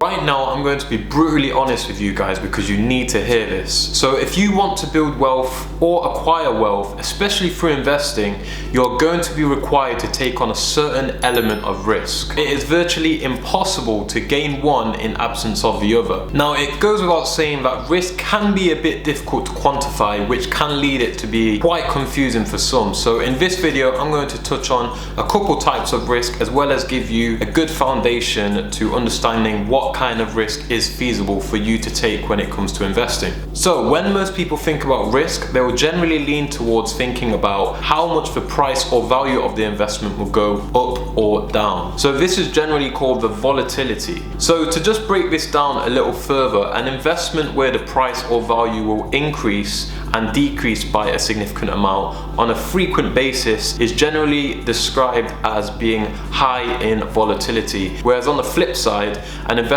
Right now, I'm going to be brutally honest with you guys because you need to hear this. So if you want to build wealth or acquire wealth, especially through investing, you're going to be required to take on a certain element of risk. It is virtually impossible to gain one in absence of the other. Now, it goes without saying that risk can be a bit difficult to quantify, which can lead it to be quite confusing for some. So in this video, I'm going to touch on a couple types of risk as well as give you a good foundation to understanding what kind of risk is feasible for you to take when it comes to investing. So when most people think about risk, they will generally lean towards thinking about how much the price or value of the investment will go up or down. So this is generally called the volatility. So to just break this down a little further, an investment where the price or value will increase and decrease by a significant amount on a frequent basis is generally described as being high in volatility. Whereas on the flip side, an investment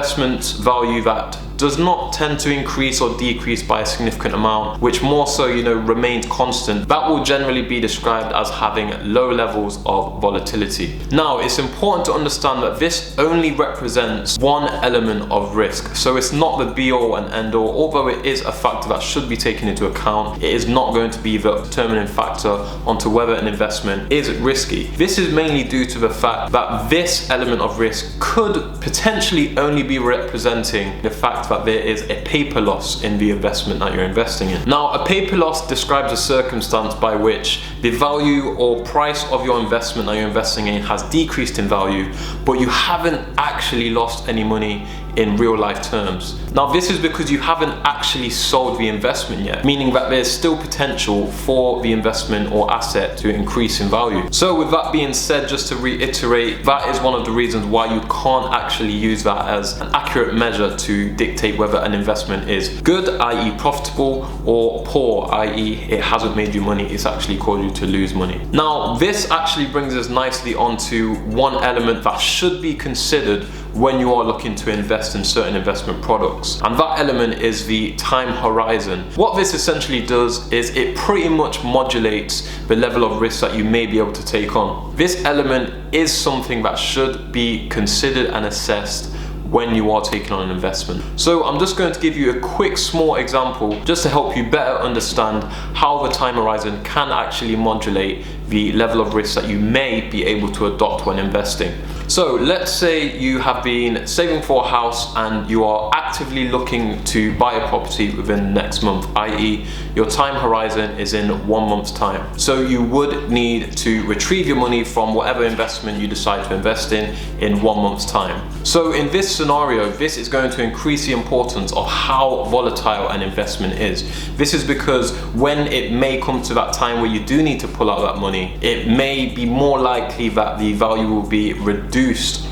value that does not tend to increase or decrease by a significant amount, which more so, remains constant, that will generally be described as having low levels of volatility. Now, it's important to understand that this only represents one element of risk. So it's not the be all and end all, although it is a factor that should be taken into account. It is not going to be the determining factor onto whether an investment is risky. This is mainly due to the fact that this element of risk could potentially only be representing the fact that there is a paper loss in the investment that you're investing in. Now, a paper loss describes a circumstance by which the value or price of your investment that you're investing in has decreased in value, but you haven't actually lost any money in real life terms. Now, this is because you haven't actually sold the investment yet, meaning that there's still potential for the investment or asset to increase in value. So with that being said, just to reiterate, that is one of the reasons why you can't actually use that as an accurate measure to dictate whether an investment is good, i.e. profitable, or poor, i.e. it hasn't made you money, it's actually caused you to lose money. Now, this actually brings us nicely onto one element that should be considered when you are looking to invest in certain investment products, and that element is the time horizon. What this essentially does is it pretty much modulates the level of risk that you may be able to take on. This element is something that should be considered and assessed when you are taking on an investment. So I'm just going to give you a quick small example just to help you better understand how the time horizon can actually modulate the level of risk that you may be able to adopt when investing. So let's say you have been saving for a house and you are actively looking to buy a property within the next month, i.e. your time horizon is in 1 month's time. So you would need to retrieve your money from whatever investment you decide to invest in 1 month's time. So in this scenario, this is going to increase the importance of how volatile an investment is. This is because when it may come to that time where you do need to pull out that money, it may be more likely that the value will be reduced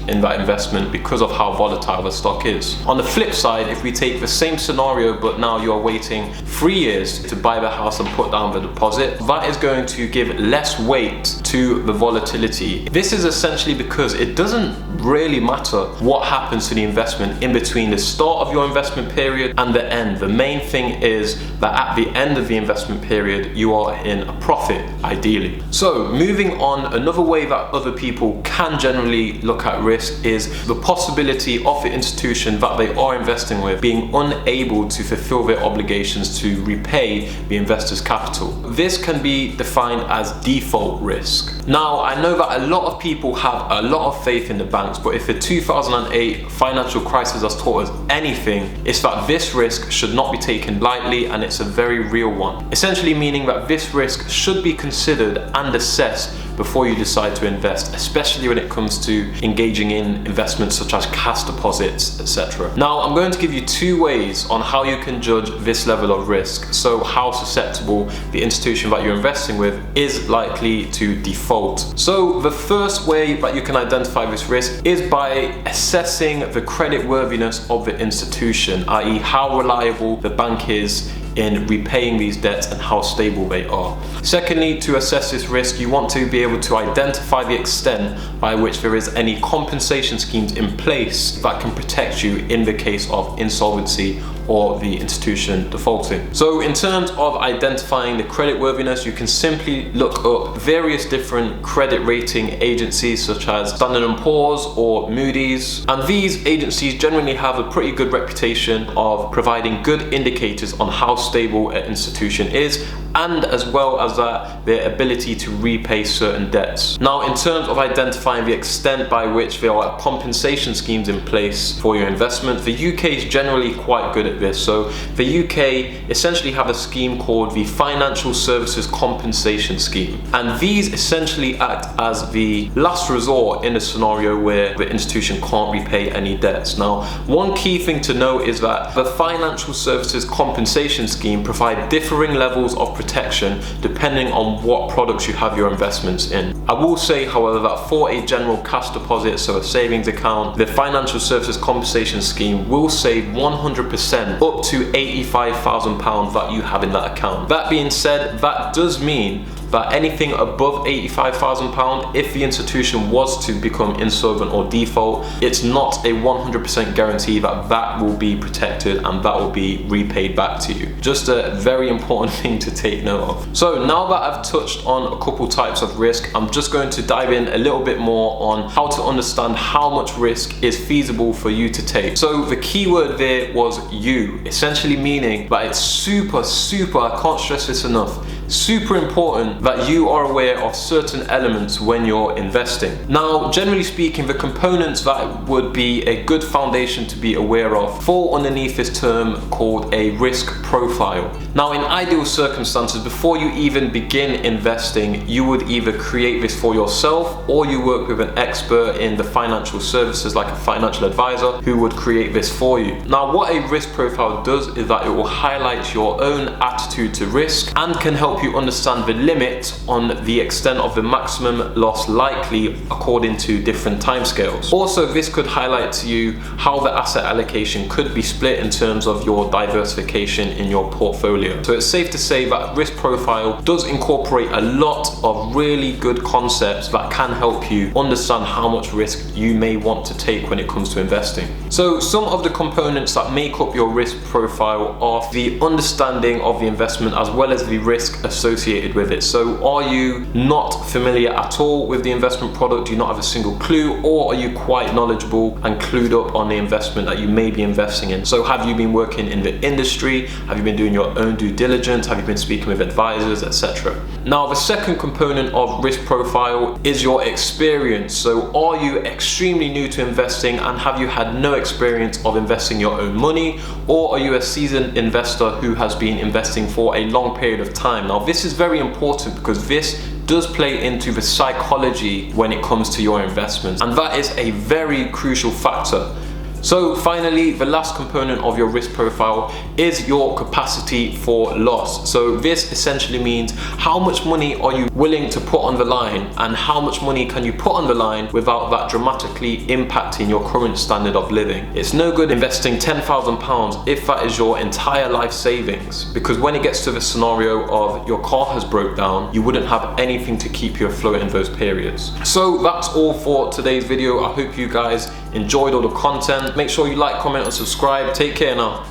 in that investment because of how volatile the stock is. On the flip side, if we take the same scenario but now you're waiting 3 years to buy the house and put down the deposit, that is going to give less weight to the volatility. This is essentially because it doesn't really matter what happens to the investment in between the start of your investment period and the end. The main thing is that at the end of the investment period, you are in a profit, ideally. So moving on, another way that other people can generally look at risk is the possibility of the institution that they are investing with being unable to fulfill their obligations to repay the investor's capital. This can be defined as default risk. Now, I know that a lot of people have a lot of faith in the banks, but if the 2008 financial crisis has taught us anything, it's that this risk should not be taken lightly, and it's a very real one. Essentially meaning that this risk should be considered and assessed before you decide to invest, especially when it comes to engaging in investments such as cash deposits, etc. Now, I'm going to give you 2 ways on how you can judge this level of risk, so how susceptible the institution that you're investing with is likely to default. So the first way that you can identify this risk is by assessing the creditworthiness of the institution, i.e. how reliable the bank is in repaying these debts and how stable they are. Secondly, to assess this risk, you want to be able to identify the extent by which there is any compensation schemes in place that can protect you in the case of insolvency or the institution defaulting. So in terms of identifying the creditworthiness, you can simply look up various different credit rating agencies such as Standard & Poor's or Moody's, and these agencies generally have a pretty good reputation of providing good indicators on how stable an institution is, and as well as that their ability to repay certain debts. Now, in terms of identifying the extent by which there are compensation schemes in place for your investment, the UK is generally quite good at this. So the UK essentially have a scheme called the Financial Services Compensation Scheme, and these essentially act as the last resort in a scenario where the institution can't repay any debts. Now, one key thing to note is that the Financial Services Compensation Scheme provide differing levels of protection depending on what products you have your investments in. I will say, however, that for a general cash deposit, so a savings account, the Financial Services Compensation Scheme will save 100% up to £85,000 that you have in that account. That being said, that does mean that anything above £85,000, if the institution was to become insolvent or default, it's not a 100% guarantee that that will be protected and that will be repaid back to you. Just a very important thing to take note of. So now that I've touched on a couple types of risk, I'm just going to dive in a little bit more on how to understand how much risk is feasible for you to take. So the key word there was you, essentially meaning that it's super, I can't stress this enough, super important that you are aware of certain elements when you're investing. Now, generally speaking, the components that would be a good foundation to be aware of fall underneath this term called a risk profile. Now, in ideal circumstances, before you even begin investing, you would either create this for yourself or you work with an expert in the financial services like a financial advisor who would create this for you. Now, what a risk profile does is that it will highlight your own attitude to risk and can help you understand the limit on the extent of the maximum loss likely according to different timescales. Also, this could highlight to you how the asset allocation could be split in terms of your diversification in your portfolio. So it's safe to say that risk profile does incorporate a lot of really good concepts that can help you understand how much risk you may want to take when it comes to investing. So some of the components that make up your risk profile are the understanding of the investment as well as the risk associated with it. So are you not familiar at all with the investment product? Do you not have a single clue? Or are you quite knowledgeable and clued up on the investment that you may be investing in? So have you been working in the industry? Have you been doing your own due diligence? Have you been speaking with advisors, etc.? Now, the second component of risk profile is your experience. So are you extremely new to investing and have you had no experience of investing your own money? Or are you a seasoned investor who has been investing for a long period of time? Now, this is very important because this does play into the psychology when it comes to your investments, and that is a very crucial factor. So finally, the last component of your risk profile is your capacity for loss. So this essentially means how much money are you willing to put on the line and how much money can you put on the line without that dramatically impacting your current standard of living. It's no good investing £10,000 if that is your entire life savings, because when it gets to the scenario of your car has broke down, you wouldn't have anything to keep you afloat in those periods. So that's all for today's video. I hope you guys enjoyed all the content. Make sure you like, comment and subscribe. Take care now.